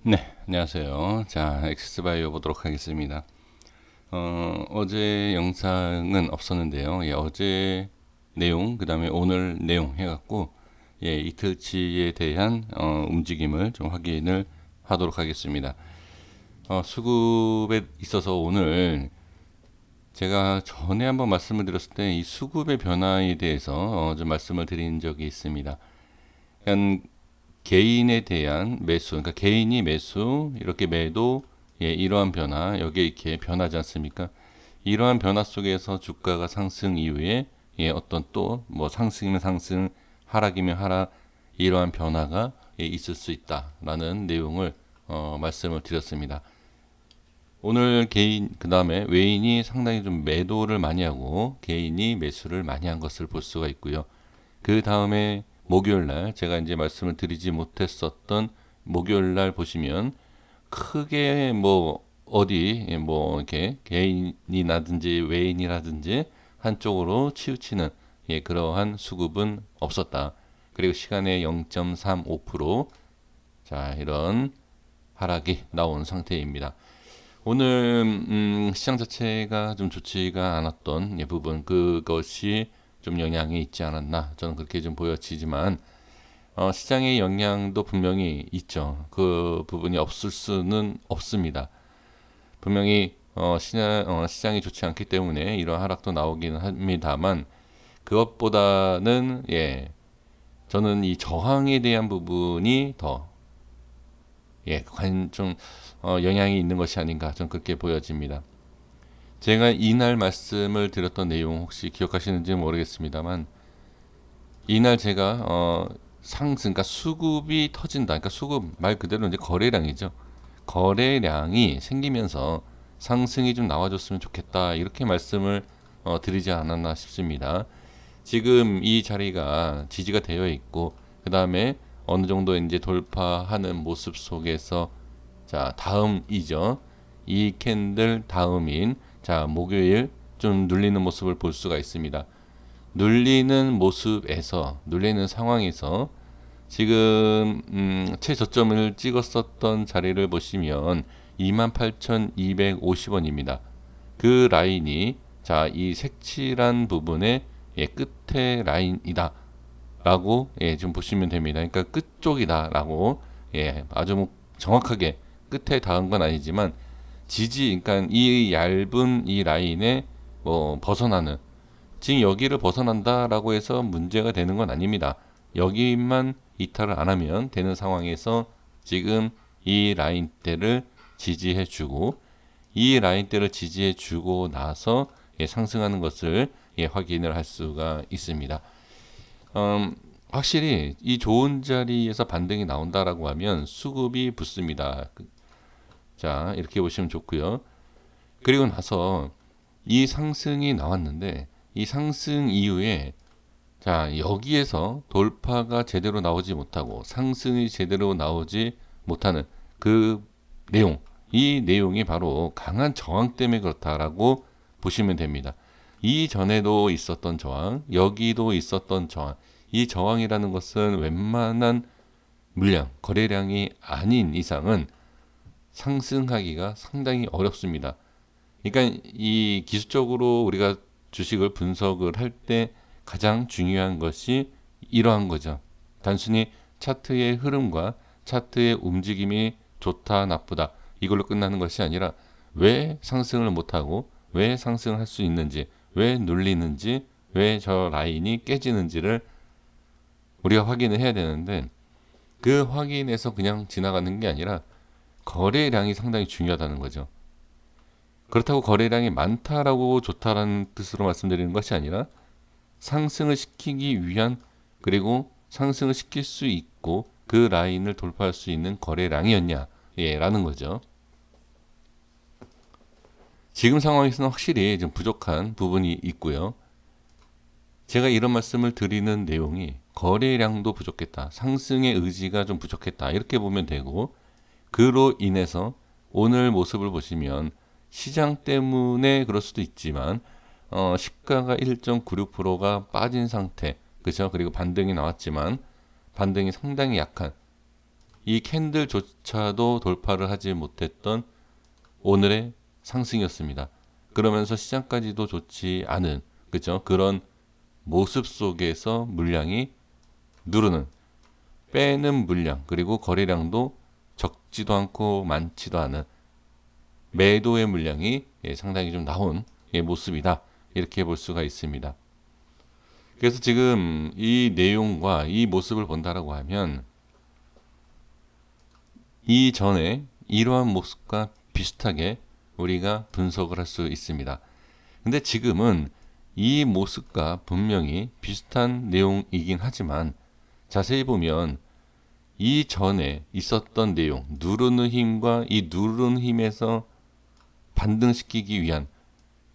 네, 안녕하세요. 자, 엑스바이오 보도록 하겠습니다. 어제 영상은 없었는데요. 예, 어제 내용, 그 다음에 오늘 내용 해갖고, 예, 이틀치에 대한, 움직임을 좀 확인을 하도록 하겠습니다. 수급에 있어서 오늘 제가 전에 한번 말씀을 드렸을 때 이 수급의 변화에 대해서 좀 말씀을 드린 적이 있습니다. 그러니까 개인에 대한 매수, 그러니까 개인이 매수, 이렇게 매도, 예, 이러한 변화, 여기에 이렇게 변하지 않습니까? 이러한 변화 속에서 주가가 상승 이후에, 예, 어떤 또, 뭐 상승이면 상승, 하락이면 하락, 이러한 변화가, 예, 있을 수 있다라는 내용을, 말씀을 드렸습니다. 오늘 개인, 그 다음에 외인이 상당히 좀 매도를 많이 하고, 개인이 매수를 많이 한 것을 볼 수가 있고요. 그 다음에 목요일 날 제가 이제 말씀을 드리지 못했었던 목요일 날 보시면 크게 뭐 어디 뭐 이렇게 개인이라든지 외인이라든지 한쪽으로 치우치는, 예, 그러한 수급은 없었다. 그리고 시간의 0.35% 자, 이런 하락이 나온 상태입니다. 오늘 시장 자체가 좀 좋지가 않았던, 예, 부분, 그것이 좀 영향이 있지 않았나, 저는 그렇게 좀 보여지지만 시장의 영향도 분명히 있죠. 그 부분이 없을 수는 없습니다. 분명히 시장이 좋지 않기 때문에 이런 하락도 나오기는 합니다만, 그것보다는, 예, 저는 이 저항에 대한 부분이 더, 예, 좀 영향이 있는 것이 아닌가, 좀 그렇게 보여집니다. 제가 이날 말씀을 드렸던 내용 혹시 기억하시는지 모르겠습니다만, 이날 제가 상승, 그러니까 수급이 터진다. 그러니까 수급 말 그대로 이제 거래량이죠. 거래량이 생기면서 상승이 좀 나와줬으면 좋겠다. 이렇게 말씀을 드리지 않았나 싶습니다. 지금 이 자리가 지지가 되어 있고, 그 다음에 어느 정도 이제 돌파하는 모습 속에서, 자, 다음이죠. 이 캔들 다음인, 자, 목요일 좀 눌리는 모습을 볼 수가 있습니다. 눌리는 모습에서, 눌리는 상황에서 지금 최저점을 찍었었던 자리를 보시면 28,250원입니다. 그 라인이, 자, 이 색칠한 부분의, 예, 끝에 라인이다 라고, 예, 좀 보시면 됩니다. 그러니까 끝쪽이다 라고, 예, 아주 뭐 정확하게 끝에 닿은 건 아니지만 지지, 그러니까 이 얇은 이 라인에 뭐 벗어나는, 지금 여기를 벗어난다라고 해서 문제가 되는 건 아닙니다. 여기만 이탈을 안 하면 되는 상황에서 지금 이 라인대를 지지해주고, 이 라인대를 지지해주고 나서, 예, 상승하는 것을, 예, 확인을 할 수가 있습니다. 확실히 이 좋은 자리에서 반등이 나온다라고 하면 수급이 붙습니다. 자, 이렇게 보시면 좋고요. 그리고 나서 이 상승이 나왔는데, 이 상승 이후에, 자, 여기에서 돌파가 제대로 나오지 못하고 상승이 제대로 나오지 못하는 그 내용, 이 내용이 바로 강한 저항 때문에 그렇다라고 보시면 됩니다. 이전에도 있었던 저항, 여기도 있었던 저항, 이 저항이라는 것은 웬만한 물량, 거래량이 아닌 이상은 상승하기가 상당히 어렵습니다. 그러니까 이 기술적으로 우리가 주식을 분석을 할 때 가장 중요한 것이 이러한 거죠. 단순히 차트의 흐름과 차트의 움직임이 좋다, 나쁘다, 이걸로 끝나는 것이 아니라 왜 상승을 못하고 왜 상승할 수 있는지, 왜 눌리는지, 왜 저 라인이 깨지는지를 우리가 확인을 해야 되는데, 그 확인에서 그냥 지나가는 게 아니라 거래량이 상당히 중요하다는 거죠. 그렇다고 거래량이 많다라고 좋다라는 뜻으로 말씀드리는 것이 아니라 상승을 시키기 위한, 그리고 상승을 시킬 수 있고 그 라인을 돌파할 수 있는 거래량이었냐, 예, 라는 거죠. 지금 상황에서는 확실히 좀 부족한 부분이 있고요. 제가 이런 말씀을 드리는 내용이 거래량도 부족했다, 상승의 의지가 좀 부족했다, 이렇게 보면 되고, 그로 인해서 오늘 모습을 보시면 시장 때문에 그럴 수도 있지만 시가가 1.96%가 빠진 상태, 그죠? 그리고 반등이 나왔지만 반등이 상당히 약한, 이 캔들조차도 돌파를 하지 못했던 오늘의 상승이었습니다. 그러면서 시장까지도 좋지 않은, 그죠? 그런 모습 속에서 물량이 누르는, 빼는 물량, 그리고 거래량도 적지도 않고 많지도 않은 매도의 물량이 상당히 좀 나온 모습이다. 이렇게 볼 수가 있습니다. 그래서 지금 이 내용과 이 모습을 본다라고 하면 이전에 이러한 모습과 비슷하게 우리가 분석을 할 수 있습니다. 근데 지금은 이 모습과 분명히 비슷한 내용이긴 하지만 자세히 보면 이전에 있었던 내용, 누르는 힘과 이 누르는 힘에서 반등시키기 위한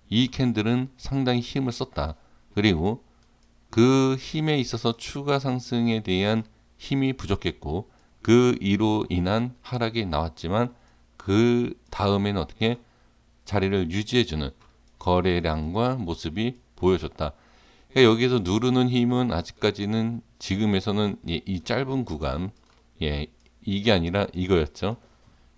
이 캔들은 상당히 힘을 썼다. 그리고 그 힘에 있어서 추가 상승에 대한 힘이 부족했고 그 이로 인한 하락이 나왔지만 그 다음에는 어떻게 자리를 유지해주는 거래량과 모습이 보여줬다. 그러니까 여기서 누르는 힘은 아직까지는 지금에서는 이 짧은 구간, 이게 아니라 이거였죠.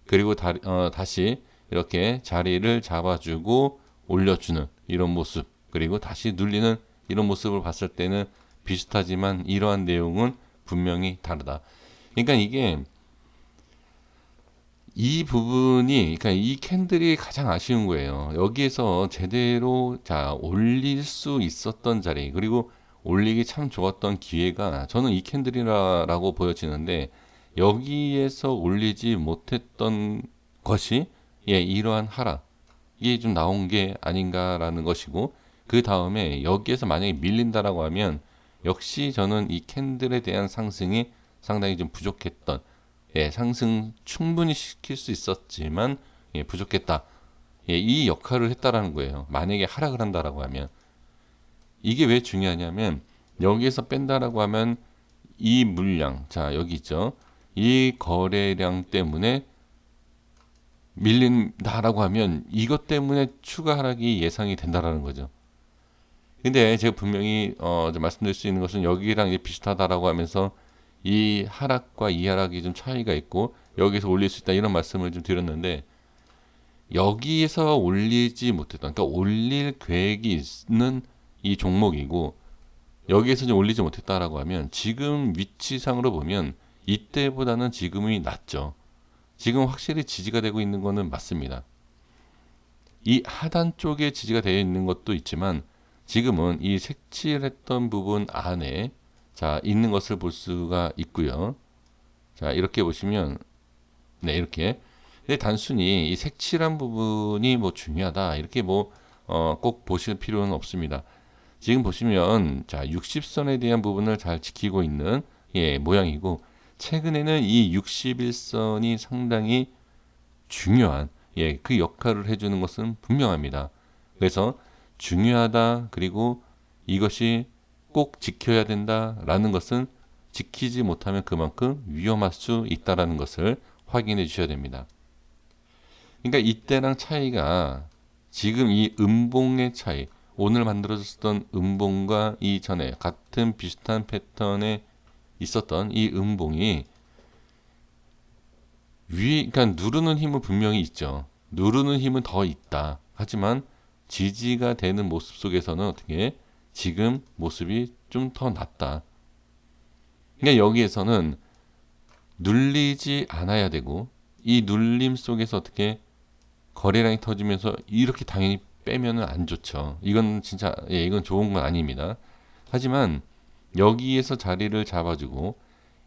그리고 다시 이렇게 자리를 잡아주고 올려주는 이런 모습, 그리고 다시 눌리는 이런 모습을 봤을 때는 비슷하지만 이러한 내용은 분명히 다르다. 그러니까 이게 이 부분이, 그러니까 이 캔들이 가장 아쉬운 거예요. 여기에서 제대로 올릴 수 있었던 자리, 그리고 올리기 참 좋았던 기회가 저는 이 캔들이라고 보여지는데 여기에서 올리지 못했던 것이 이러한 하락이 좀 나온 게 아닌가라는 것이고, 그 다음에 여기에서 만약에 밀린다라고 하면 역시 저는 이 캔들에 대한 상승이 상당히 좀 부족했던, 상승 충분히 시킬 수 있었지만 부족했다. 이 역할을 했다라는 거예요. 만약에 하락을 한다라고 하면 이게 왜 중요하냐면 여기에서 뺀다라고 하면 이 물량, 자 여기 있죠. 이 거래량 때문에 밀린다라고 하면 이것 때문에 추가 하락이 예상이 된다라는 거죠. 근데 제가 분명히 좀 말씀드릴 수 있는 것은 여기랑 비슷하다라고 하면서 이 하락과 이 하락이 좀 차이가 있고 여기서 올릴 수 있다 이런 말씀을 좀 드렸는데 여기에서 올리지 못했던, 그러니까 올릴 계획이 있는 이 종목이고 여기에서 좀 올리지 못했다라고 하면 지금 위치상으로 보면 이때보다는 지금이 낫죠. 지금 확실히 지지가 되고 있는 거는 맞습니다. 이 하단 쪽에 지지가 되어 있는 것도 있지만 지금은 이 색칠했던 부분 안에 있는 것을 볼 수가 있고요. 자, 이렇게 보시면 이렇게. 근데 단순히 이 색칠한 부분이 뭐 중요하다 이렇게 꼭 보실 필요는 없습니다. 지금 보시면 60선에 대한 부분을 잘 지키고 있는 모양이고 최근에는 이 61선이 상당히 중요한 그 역할을 해주는 것은 분명합니다. 그래서 중요하다, 그리고 이것이 꼭 지켜야 된다라는 것은 지키지 못하면 그만큼 위험할 수 있다라는 것을 확인해 주셔야 됩니다. 그러니까 이때랑 차이가 지금 이 음봉의 차이, 오늘 만들어졌던 음봉과 이전에 같은 비슷한 패턴에 있었던 이 음봉이 그러니까 누르는 힘은 분명히 있죠. 누르는 힘은 더 있다. 하지만 지지가 되는 모습 속에서는 어떻게 지금 모습이 좀 더 낫다. 그러니까 여기에서는 눌리지 않아야 되고 이 눌림 속에서 어떻게 거래량이 터지면서 이렇게 당연히 빼면은 안 좋죠. 이건 진짜 이건 좋은 건 아닙니다. 하지만 여기에서 자리를 잡아주고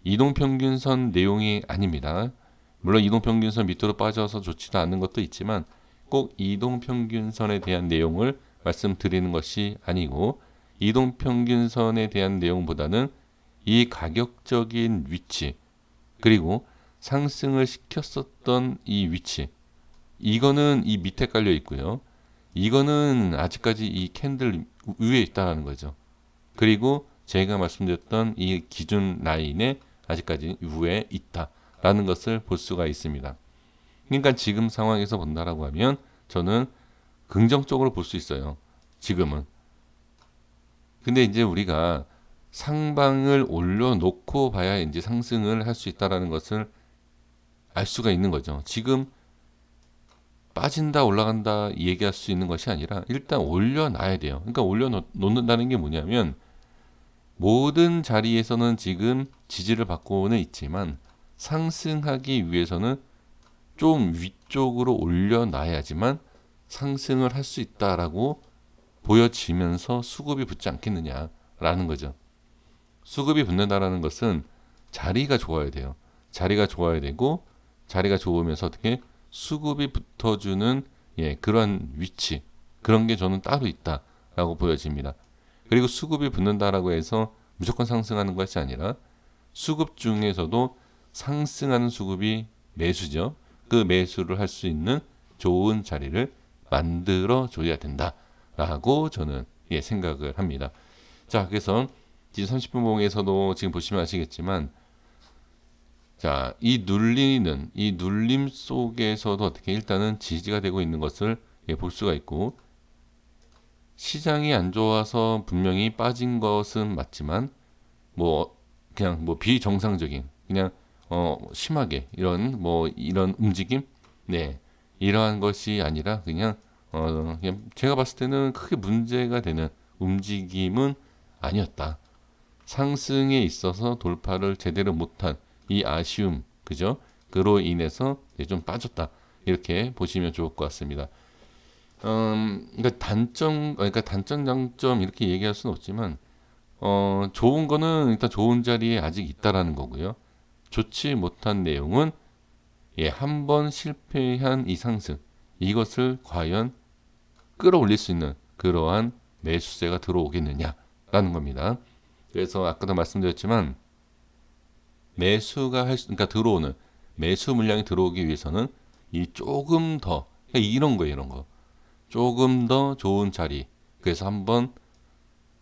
이동평균선 내용이 아닙니다. 물론 이동평균선 밑으로 빠져서 좋지도 않은 것도 있지만 꼭 이동평균선에 대한 내용을 말씀드리는 것이 아니고 이동평균선에 대한 내용보다는 이 가격적인 위치, 그리고 상승을 시켰었던 이 위치, 이거는 이 밑에 깔려 있고요. 이거는 아직까지 이 캔들 위에 있다는 거죠. 그리고 제가 말씀드렸던 이 기준 라인에 아직까지 위에 있다라는 것을 볼 수가 있습니다. 그러니까 지금 상황에서 본다라고 하면 저는 긍정적으로 볼 수 있어요. 지금은. 근데 이제 우리가 상방을 올려놓고 봐야 이제 상승을 할 수 있다라는 것을 알 수가 있는 거죠. 지금 빠진다 올라간다 얘기할 수 있는 것이 아니라 일단 올려놔야 돼요. 그러니까 올려놓는다는 게 뭐냐면 모든 자리에서는 지금 지지를 받고는 있지만 상승하기 위해서는 좀 위쪽으로 올려놔야지만 상승을 할 수 있다라고 보여지면서 수급이 붙지 않겠느냐라는 거죠. 수급이 붙는다라는 것은 자리가 좋아야 돼요. 자리가 좋아야 되고 자리가 좋으면서 어떻게 수급이 붙어주는 그러한 위치 그런 게 저는 따로 있다라고 보여집니다. 그리고 수급이 붙는다라고 해서 무조건 상승하는 것이 아니라 수급 중에서도 상승하는 수급이 매수죠. 그 매수를 할 수 있는 좋은 자리를 만들어 줘야 된다라고 저는 생각을 합니다. 자, 그래서 지금 30분 봉에서도 지금 보시면 아시겠지만 자, 이 눌림 속에서도 어떻게 일단은 지지가 되고 있는 것을 볼 수가 있고 시장이 안 좋아서 분명히 빠진 것은 맞지만 뭐 그냥 뭐 비정상적인 그냥 심하게 이런 움직임 이러한 것이 아니라 그냥 제가 봤을 때는 크게 문제가 되는 움직임은 아니었다. 상승에 있어서 돌파를 제대로 못한 이 아쉬움, 그죠? 그로 인해서 좀 빠졌다. 이렇게 보시면 좋을 것 같습니다. 그러니까 단점, 장점 이렇게 얘기할 수는 없지만, 좋은 거는 일단 좋은 자리에 아직 있다라는 거고요. 좋지 못한 내용은 한 번 실패한 이 상승, 이것을 과연 끌어올릴 수 있는 그러한 매수세가 들어오겠느냐라는 겁니다. 그래서 아까도 말씀드렸지만 그러니까 들어오는 매수 물량이 들어오기 위해서는 이 조금 더 그러니까 이런 거예요, 이런 거. 조금 더 좋은 자리. 그래서 한번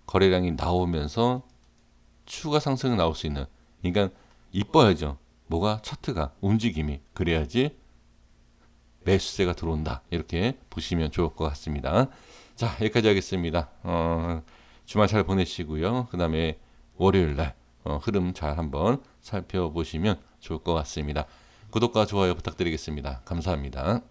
거래량이 나오면서 추가 상승이 나올 수 있는. 그러니까 이뻐야죠. 뭐가 차트가 움직임이 그래야지 매수세가 들어온다. 이렇게 보시면 좋을 것 같습니다. 자, 여기까지 하겠습니다. 주말 잘 보내시고요. 그 다음에 월요일 날 흐름 잘 한번 살펴보시면 좋을 것 같습니다. 구독과 좋아요 부탁드리겠습니다. 감사합니다.